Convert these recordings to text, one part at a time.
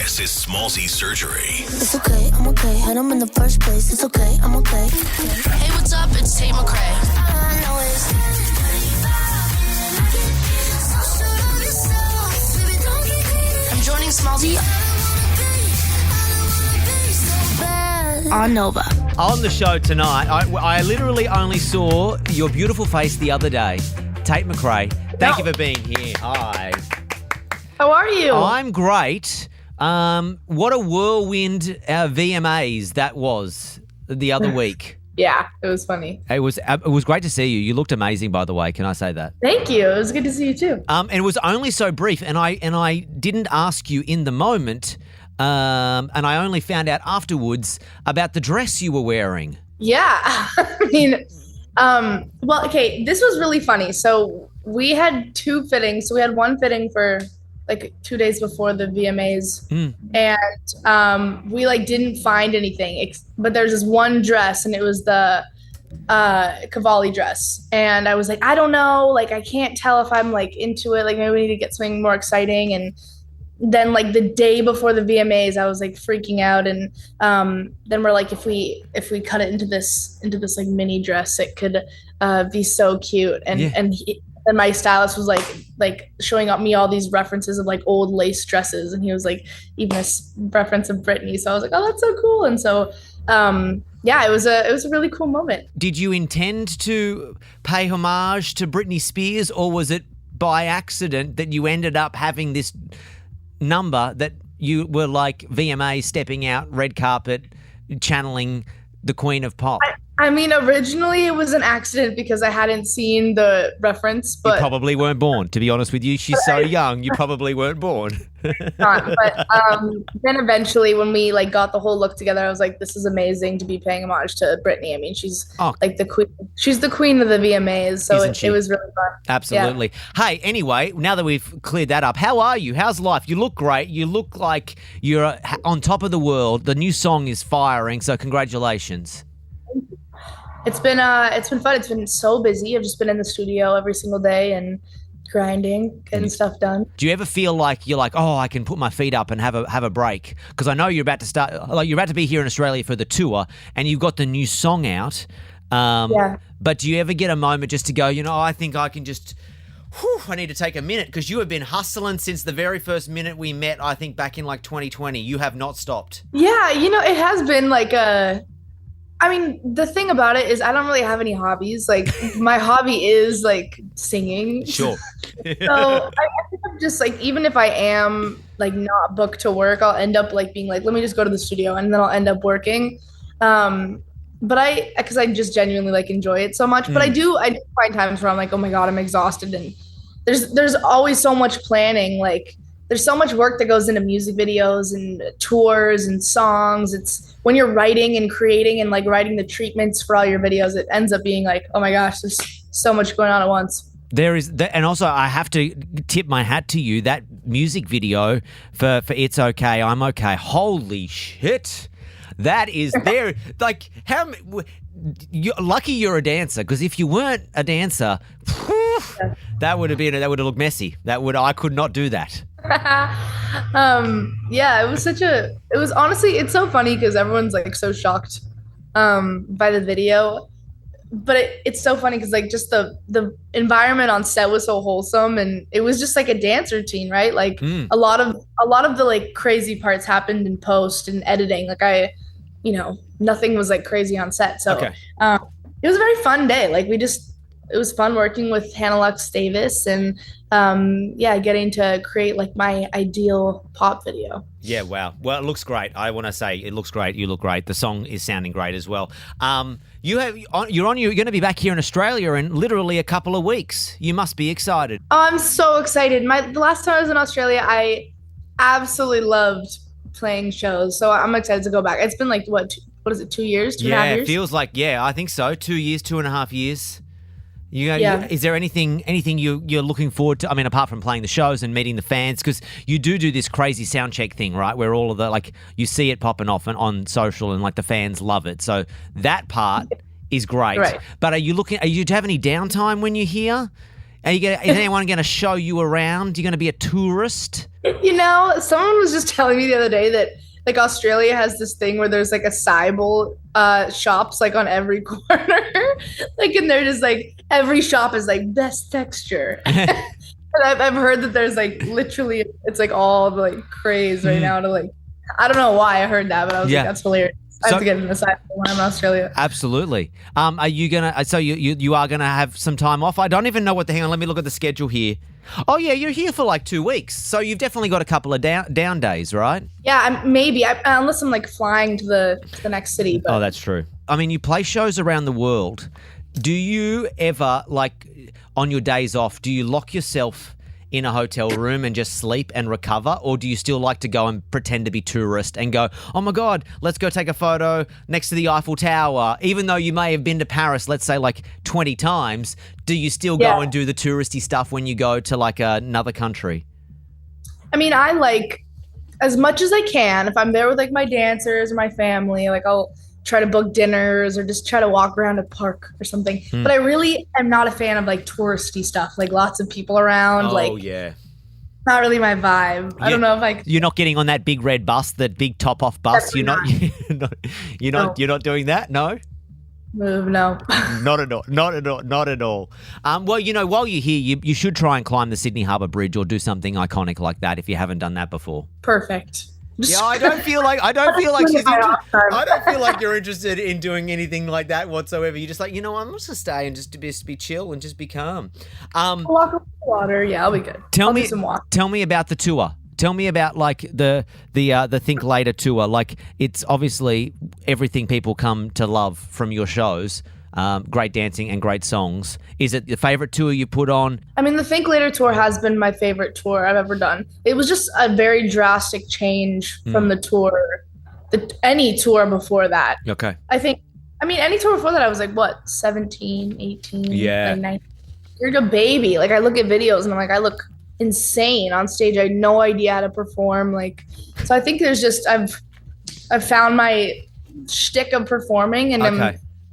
This is Smallzy Surgery. It's okay, I'm okay. Had him in the first place. It's okay, I'm okay. Hey, what's up? It's Tate McRae. I know it's I'm joining Smallzy on Nova. On the show tonight, I literally only saw your beautiful face the other day. Tate McRae, thank you for being here. Hi. How are you? I'm great. What a whirlwind VMAs that was the other week. Yeah, it was funny. It was great to see you. You looked amazing, by the way. Can I say that? Thank you. It was good to see you too. And it was only so brief, and I didn't ask you in the moment, and I only found out afterwards about the dress you were wearing. Yeah, I mean, well, okay, this was really funny. So we had two fittings. So we had one fitting for like 2 days before the VMAs, and we like didn't find anything. But there's this one dress, and it was the Cavalli dress, and I was like, I don't know, like I can't tell if I'm like into it. Like maybe we need to get something more exciting. And then like the day before the VMAs, I was like freaking out, and then we're like, if we cut it into this like mini dress, it could be so cute. And and my stylist was like showing up me all these references of like old lace dresses, and he was like even a reference of Britney. So I was like, oh, that's so cool. And so yeah, it was a really cool moment. Did you intend to pay homage to Britney Spears, or was it by accident that you ended up having this number that you were like VMA stepping out, red carpet, channeling the Queen of Pop? I mean, originally it was an accident because I hadn't seen the reference, but you probably weren't born, to be honest with you. She's so young, you probably weren't born. But then eventually when we like got the whole look together, I was like, this is amazing to be paying homage to Britney. I mean, she's like the queen. She's the queen of the VMAs, so it was really fun. Absolutely. Yeah. Hey, anyway, now that we've cleared that up, how are you? How's life? You look great. You look like you're on top of the world. The new song is firing, so congratulations. It's been fun. It's been so busy. I've just been in the studio every single day and grinding, getting stuff done. Do you ever feel like you're like, oh, I can put my feet up and have a break? Because I know you're about to start, like you're about to be here in Australia for the tour, and you've got the new song out. Yeah. But do you ever get a moment just to go, I think I can just, I need to take a minute, because you have been hustling since the very first minute we met. I think back in like 2020, you have not stopped. Yeah, it has been like I mean, the thing about it is I don't really have any hobbies. Like my hobby is like singing. Sure. So I think I'm just like, even if I am like not booked to work, I'll end up like being like, let me just go to the studio, and then I'll end up working. But because I just genuinely like enjoy it so much. But I do find times where I'm like, oh my God, I'm exhausted. And there's always so much planning. Like there's so much work that goes into music videos and tours and songs. It's when you're writing and creating and like writing the treatments for all your videos, it ends up being like, oh my gosh, there's so much going on at once. There is, and also I have to tip my hat to you. That music video for It's Okay, I'm Okay. Holy shit. That is there. Like, you're lucky you're a dancer, because if you weren't a dancer, that would have looked messy. I could not do that. Yeah, it was honestly, it's so funny because everyone's like so shocked by the video, but it's so funny because like just the environment on set was so wholesome, and it was just like a dance routine, right? Like a lot of the like crazy parts happened in post and editing. Like nothing was like crazy on set, so it was a very fun day. Like it was fun working with Hannah Lux Davis, and getting to create like my ideal pop video. Yeah, wow. Well, it looks great. I want to say it looks great. You look great. The song is sounding great as well. You're going to be back here in Australia in literally a couple of weeks. You must be excited. Oh, I'm so excited. The last time I was in Australia, I absolutely loved playing shows. So I'm excited to go back. It's been like, what is it, 2 years, 2.5 years? Yeah, it feels like, I think so. 2 years, 2.5 years. Is there anything you're looking forward to? I mean, apart from playing the shows and meeting the fans, because you do this crazy sound check thing, right? Where all of the, like, you see it popping off and on social, and like the fans love it. So that part is great. Right. But do you have any downtime when you're here? Is anyone going to show you around? You're going to be a tourist? Someone was just telling me the other day that like Australia has this thing where there's like acai bowl shops like on every corner. Like, and they're just like, every shop is like best texture. And I've heard that there's like literally, it's like all the like craze right now to like, I don't know why I heard that, but I was like, that's hilarious. I have to get an acai bowl when I'm in Australia. Absolutely. Are you gonna? So you are gonna have some time off? I don't even know what the hang on. Let me look at the schedule here. Oh yeah, you're here for like 2 weeks, so you've definitely got a couple of down days, right? Yeah, maybe unless I'm like flying to the next city. But. Oh, that's true. I mean, you play shows around the world. Do you ever like on your days off? Do you lock yourself in a hotel room and just sleep and recover, or do you still like to go and pretend to be tourist and go, oh my God, let's go take a photo next to the Eiffel Tower, even though you may have been to Paris, let's say like 20 times, do you still go and do the touristy stuff when you go to like another country? I mean, I like as much as I can, if I'm there with like my dancers or my family, like I'll try to book dinners or just try to walk around a park or something. But I really am not a fan of like touristy stuff, like lots of people around. Oh, yeah. Not really my vibe. I don't know if You're not getting on that big red bus, that big top off bus. You're not doing that. No. Move, no. Not at all. Not at all. Well, while you're here, you should try and climb the Sydney Harbour Bridge or do something iconic like that if you haven't done that before. Perfect. Yeah, I don't feel like you're interested in doing anything like that whatsoever. You're just like, I'm just gonna stay and just be chill and just be calm. Walk on the water, yeah, I'll be good. Tell me about the tour. Tell me about like the Think Later tour. Like, it's obviously everything people come to love from your shows. Great dancing and great songs. Is it your favorite tour you put on? I mean, the Think Later tour has been my favorite tour I've ever done. It was just a very drastic change from the tour, any tour before that. Okay. Any tour before that, I was like, what, 17, 18, yeah. like 19. You're like a baby. Like, I look at videos and I'm like, I look insane on stage. I had no idea how to perform. Like, so I think there's just, I've found my shtick of performing and I'm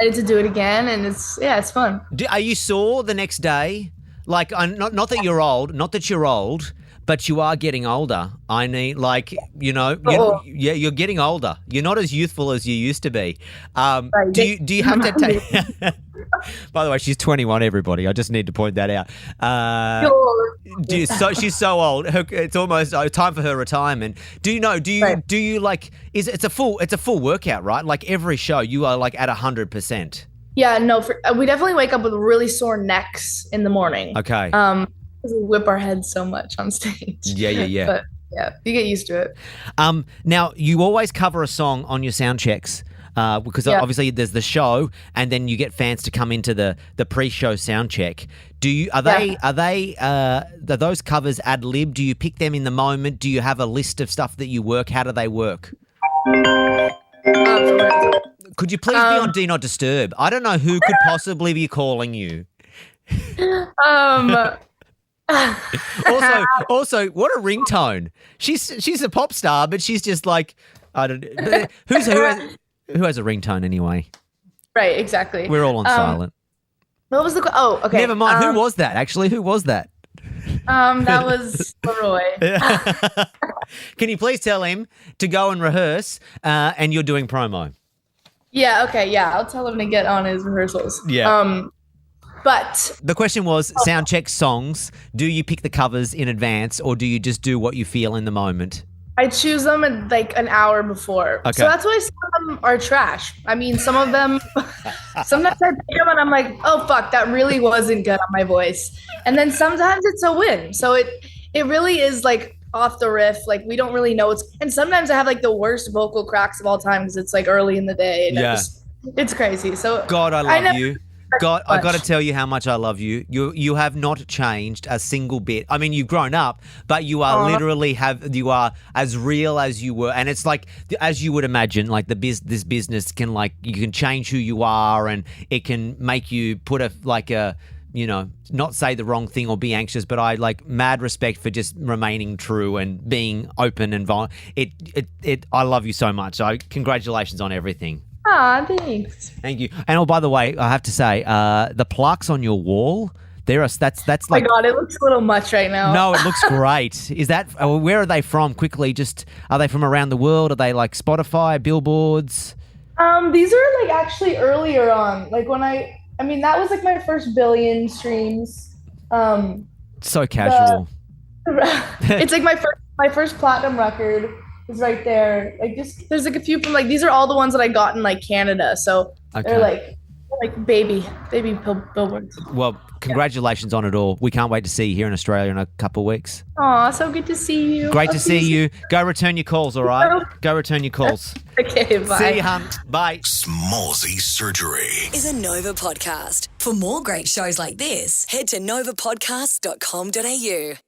ready to do it again, and it's fun. Are you sore the next day? Like, not that you're old, but you are getting older. I mean, like, you're getting older. You're not as youthful as you used to be. Do you have to take? By the way, she's 21. Everybody, I just need to point that out. She's so old. It's almost time for her retirement. Do you like? It's a full workout, right? Like every show, you are like at 100%. Yeah, no. We definitely wake up with really sore necks in the morning. Okay. Because we whip our heads so much on stage. Yeah. But yeah, you get used to it. Now you always cover a song on your sound checks. Because obviously there's the show, and then you get fans to come into the pre-show sound check. Are those covers ad lib? Do you pick them in the moment? Do you have a list of stuff that you work? How do they work? Could you please be on Do Not Disturb? I don't know who could possibly be calling you. Also, what a ringtone! She's a pop star, but she's just like, I don't. Who has a ringtone anyway? Right, exactly. We're all on silent. What was the? Oh, okay. Never mind. Who was that? Actually, who was that? That was Leroy. Can you please tell him to go and rehearse? And you're doing promo. Yeah. Okay. Yeah, I'll tell him to get on his rehearsals. Yeah. But the question was sound check songs. Do you pick the covers in advance, or do you just do what you feel in the moment? I choose them at like an hour before. Okay. So that's why some of them are trash. I mean, some of them, sometimes I pick them and I'm like, oh, fuck, that really wasn't good on my voice. And then sometimes it's a win. So it really is like off the riff. Like we don't really know and sometimes I have like the worst vocal cracks of all time because it's like early in the day. And it's crazy. So God, I love you. God, I got to tell you how much I love you. You have not changed a single bit. I mean, you've grown up, but you are you are as real as you were. And it's like, as you would imagine, like this business can you can change who you are, and it can make you put not say the wrong thing or be anxious, but I like mad respect for just remaining true and being open and vulnerable. I love you so much. So congratulations on everything. Ah, thanks. Thank you. And by the way, I have to say, the plaques on your wall, That's Oh my like. God, it looks a little much right now. No, it looks great. Is that where are they from? Quickly, just are they from around the world? Are they like Spotify, billboards? These are like actually earlier on. Like when I mean that was like my first billion streams. So casual. It's like my first platinum record is right there. Like just there's like a few from like these are all the ones that I got in like Canada. So they're like baby billboards. Well, congratulations on it all. We can't wait to see you here in Australia in a couple of weeks. Aw, so good to see you. Great to see you. Go return your calls, all right? Go return your calls. Okay, bye. See you, hun. Bye. Smallsy Surgery is a Nova podcast. For more great shows like this, head to novapodcast.com.au.